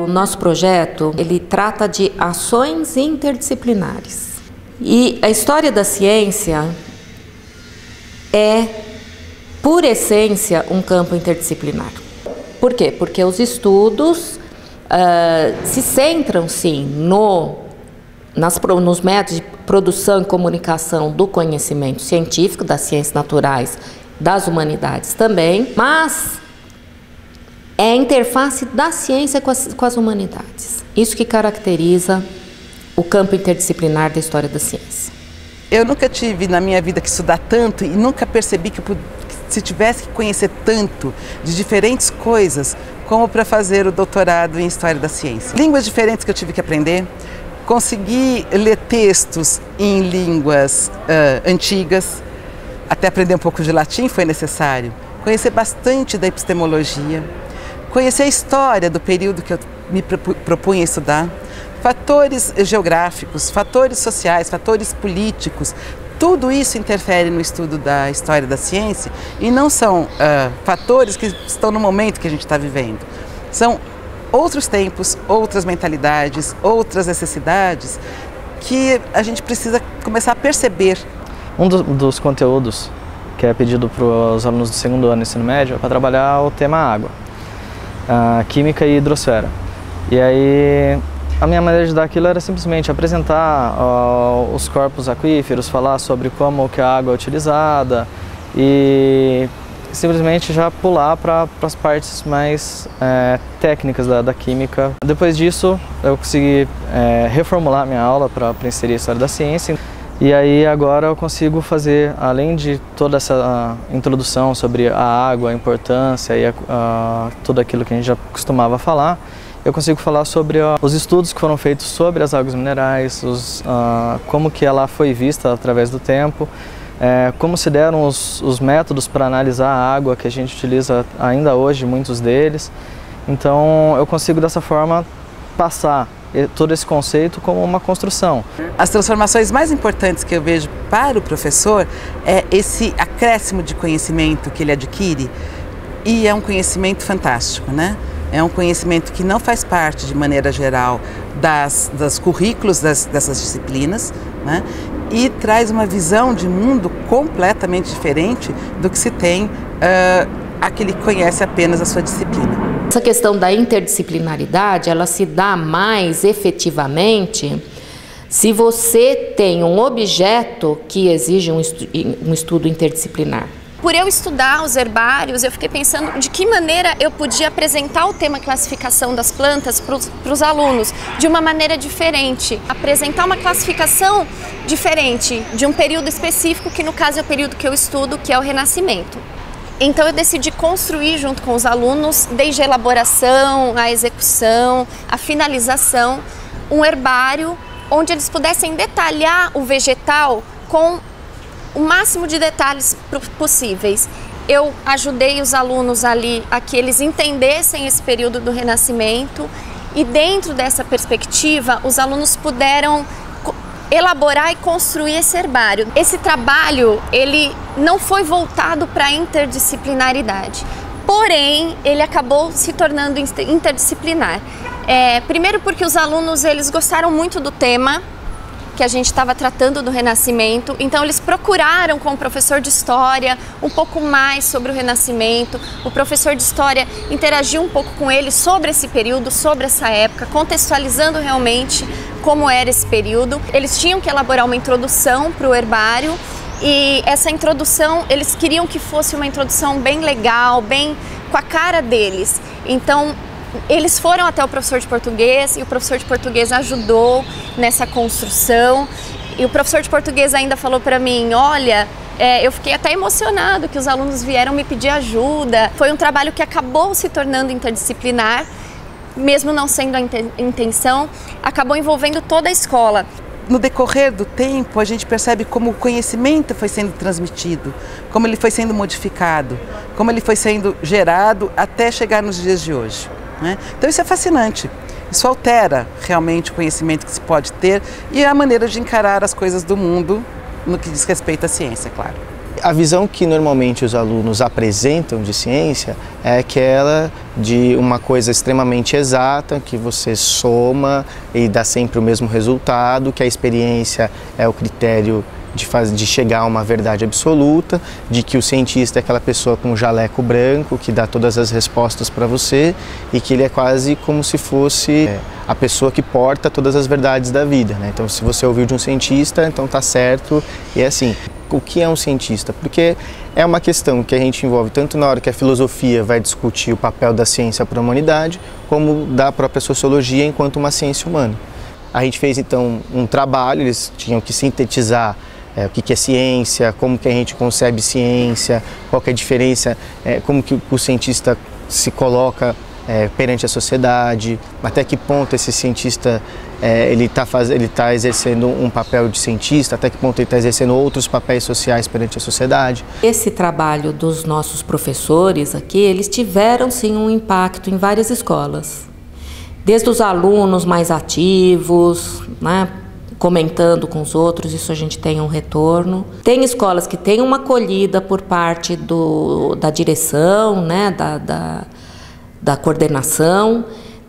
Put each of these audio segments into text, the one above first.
Nosso projeto, ele trata de ações interdisciplinares. E a história da ciência é, por essência, um campo interdisciplinar. Por quê? Porque os estudos se centram, sim, nos métodos de produção e comunicação do conhecimento científico, das ciências naturais, das humanidades também, mas é a interface da ciência com as humanidades. Isso que caracteriza o campo interdisciplinar da história da ciência. Eu nunca tive na minha vida que estudar tanto e nunca percebi que se tivesse que conhecer tanto de diferentes coisas como para fazer o doutorado em História da Ciência. Línguas diferentes que eu tive que aprender, consegui ler textos em línguas antigas, até aprender um pouco de latim foi necessário, conhecer bastante da epistemologia, conhecer a história do período que eu me propunha estudar, fatores geográficos, fatores sociais, fatores políticos, tudo isso interfere no estudo da história da ciência e não são fatores que estão no momento que a gente está vivendo. São outros tempos, outras mentalidades, outras necessidades que a gente precisa começar a perceber. Um dos conteúdos que é pedido para os alunos do segundo ano do ensino médio é para trabalhar o tema água, química e hidrosfera. E aí a minha maneira de dar aquilo era simplesmente apresentar os corpos aquíferos, falar sobre como que a água é utilizada e simplesmente já pular para as partes mais técnicas da química. Depois disso, eu consegui reformular minha aula para inserir a história da ciência. E aí agora eu consigo fazer, além de toda essa introdução sobre a água, a importância e tudo aquilo que a gente já costumava falar, eu consigo falar sobre os estudos que foram feitos sobre as águas minerais, como que ela foi vista através do tempo, como se deram os métodos para analisar a água que a gente utiliza ainda hoje, muitos deles. Então eu consigo dessa forma passar todo esse conceito como uma construção. As transformações mais importantes que eu vejo para o professor é esse acréscimo de conhecimento que ele adquire, e é um conhecimento fantástico, né? É um conhecimento que não faz parte, de maneira geral, das currículos dessas disciplinas, né? E traz uma visão de mundo completamente diferente do que se tem aquele que conhece apenas a sua disciplina. Essa questão da interdisciplinaridade, ela se dá mais efetivamente se você tem um objeto que exige um estudo interdisciplinar. Por eu estudar os herbários, eu fiquei pensando de que maneira eu podia apresentar o tema classificação das plantas para os alunos de uma maneira diferente. Apresentar uma classificação diferente de um período específico, que no caso é o período que eu estudo, que é o Renascimento. Então eu decidi construir junto com os alunos, desde a elaboração, a execução, a finalização, um herbário onde eles pudessem detalhar o vegetal com o máximo de detalhes possíveis. Eu ajudei os alunos ali a que eles entendessem esse período do Renascimento e dentro dessa perspectiva os alunos puderam elaborar e construir esse herbário. Esse trabalho, ele não foi voltado para a interdisciplinaridade, porém ele acabou se tornando interdisciplinar. Primeiro porque os alunos eles gostaram muito do tema que a gente estava tratando do Renascimento, então eles procuraram com o professor de História um pouco mais sobre o Renascimento. O professor de História interagiu um pouco com eles sobre esse período, sobre essa época, contextualizando realmente como era esse período. Eles tinham que elaborar uma introdução para o herbário e essa introdução, eles queriam que fosse uma introdução bem legal, bem com a cara deles. Então, eles foram até o professor de português e o professor de português ajudou nessa construção. E o professor de português ainda falou para mim, olha, eu fiquei até emocionado que os alunos vieram me pedir ajuda. Foi um trabalho que acabou se tornando interdisciplinar, mesmo não sendo a intenção, acabou envolvendo toda a escola. No decorrer do tempo, a gente percebe como o conhecimento foi sendo transmitido, como ele foi sendo modificado, como ele foi sendo gerado até chegar nos dias de hoje. Então isso é fascinante, isso altera realmente o conhecimento que se pode ter e a maneira de encarar as coisas do mundo no que diz respeito à ciência, claro. A visão que normalmente os alunos apresentam de ciência é aquela de uma coisa extremamente exata, que você soma e dá sempre o mesmo resultado, que a experiência é o critério de chegar a uma verdade absoluta, de que o cientista é aquela pessoa com um jaleco branco que dá todas as respostas para você e que ele é quase como se fosse a pessoa que porta todas as verdades da vida, né? Então, se você ouviu de um cientista, então tá certo. E é assim, o que é um cientista? Porque é uma questão que a gente envolve tanto na hora que a filosofia vai discutir o papel da ciência para a humanidade, como da própria sociologia enquanto uma ciência humana. A gente fez então um trabalho, eles tinham que sintetizar o que é ciência, como que a gente concebe ciência, qual que é a diferença, como que o cientista se coloca perante a sociedade, até que ponto esse cientista ele tá exercendo um papel de cientista, até que ponto ele está exercendo outros papéis sociais perante a sociedade. Esse trabalho dos nossos professores aqui, eles tiveram sim um impacto em várias escolas. Desde os alunos mais ativos, né, comentando com os outros, isso a gente tem um retorno. Tem escolas que têm uma acolhida por parte da direção, né, da coordenação,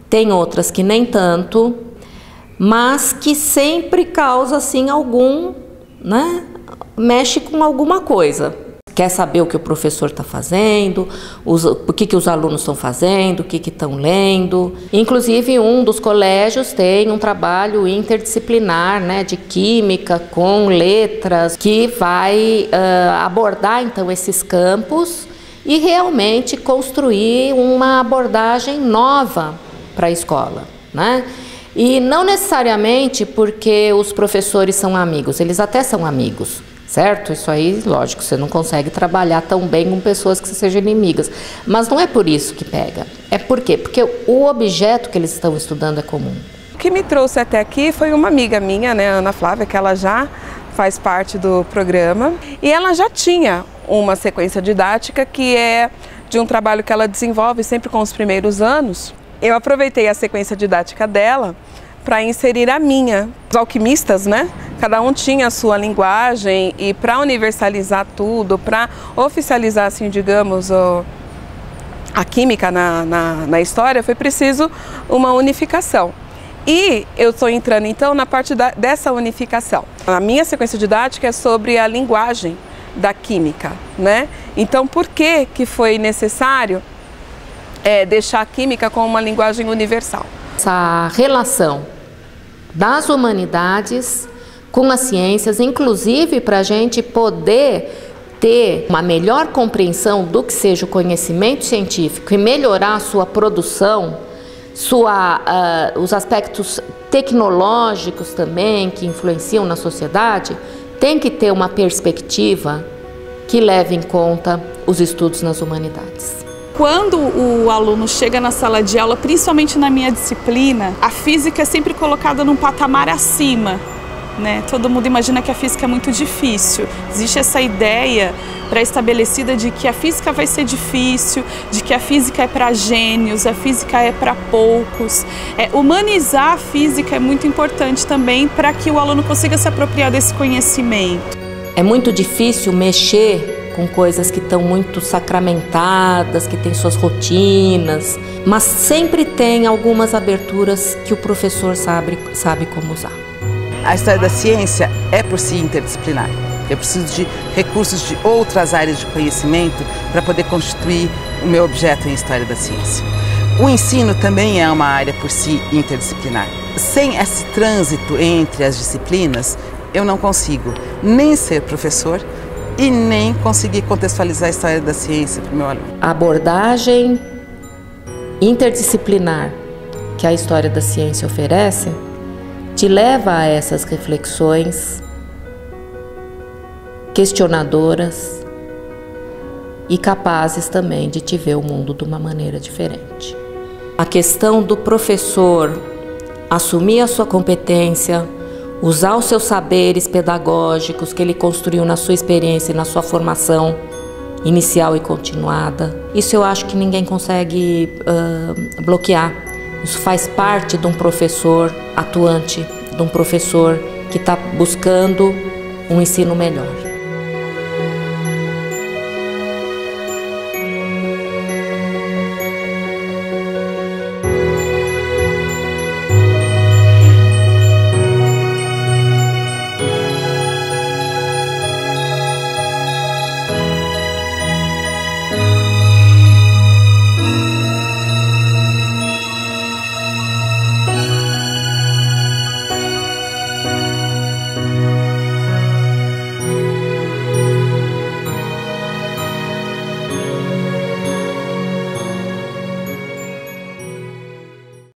tem outras que nem tanto, mas que sempre causa assim algum, né, mexe com alguma coisa. Quer saber o que o professor está fazendo, o que os alunos estão fazendo, o que estão lendo. Inclusive, um dos colégios tem um trabalho interdisciplinar, né, de química com letras, que vai abordar então esses campos e realmente construir uma abordagem nova para a escola, né? E não necessariamente porque os professores são amigos, eles até são amigos, certo? Isso aí, lógico, você não consegue trabalhar tão bem com pessoas que sejam inimigas, mas não é por isso que pega. É por quê? Porque o objeto que eles estão estudando é comum. O que me trouxe até aqui foi uma amiga minha, né, Ana Flávia, que ela já faz parte do programa e ela já tinha uma sequência didática que é de um trabalho que ela desenvolve sempre com os primeiros anos. Eu aproveitei a sequência didática dela para inserir a minha. Os alquimistas, né? Cada um tinha a sua linguagem e para universalizar tudo, para oficializar, assim, digamos, a química na história, foi preciso uma unificação. E eu estou entrando, então, na parte dessa unificação. A minha sequência didática é sobre a linguagem da química, né? Então, por que foi necessário deixar a química com uma linguagem universal? Essa relação das humanidades com as ciências, inclusive para a gente poder ter uma melhor compreensão do que seja o conhecimento científico e melhorar a sua produção, os aspectos tecnológicos também que influenciam na sociedade, tem que ter uma perspectiva que leve em conta os estudos nas humanidades. Quando o aluno chega na sala de aula, principalmente na minha disciplina, a física é sempre colocada num patamar acima, né? Todo mundo imagina que a física é muito difícil. Existe essa ideia pré-estabelecida de que a física vai ser difícil, de que a física é para gênios, a física é para poucos. Humanizar a física é muito importante também para que o aluno consiga se apropriar desse conhecimento. É muito difícil mexer com coisas que estão muito sacramentadas, que têm suas rotinas, mas sempre tem algumas aberturas que o professor sabe como usar. A história da ciência é por si interdisciplinar. Eu preciso de recursos de outras áreas de conhecimento para poder constituir o meu objeto em história da ciência. O ensino também é uma área por si interdisciplinar. Sem esse trânsito entre as disciplinas, eu não consigo nem ser professor e nem conseguir contextualizar a história da ciência para o meu aluno. A abordagem interdisciplinar que a história da ciência oferece te leva a essas reflexões questionadoras e capazes também de te ver o mundo de uma maneira diferente. A questão do professor assumir a sua competência, usar os seus saberes pedagógicos que ele construiu na sua experiência e na sua formação inicial e continuada, isso eu acho que ninguém consegue bloquear. Isso faz parte de um professor atuante, de um professor que está buscando um ensino melhor.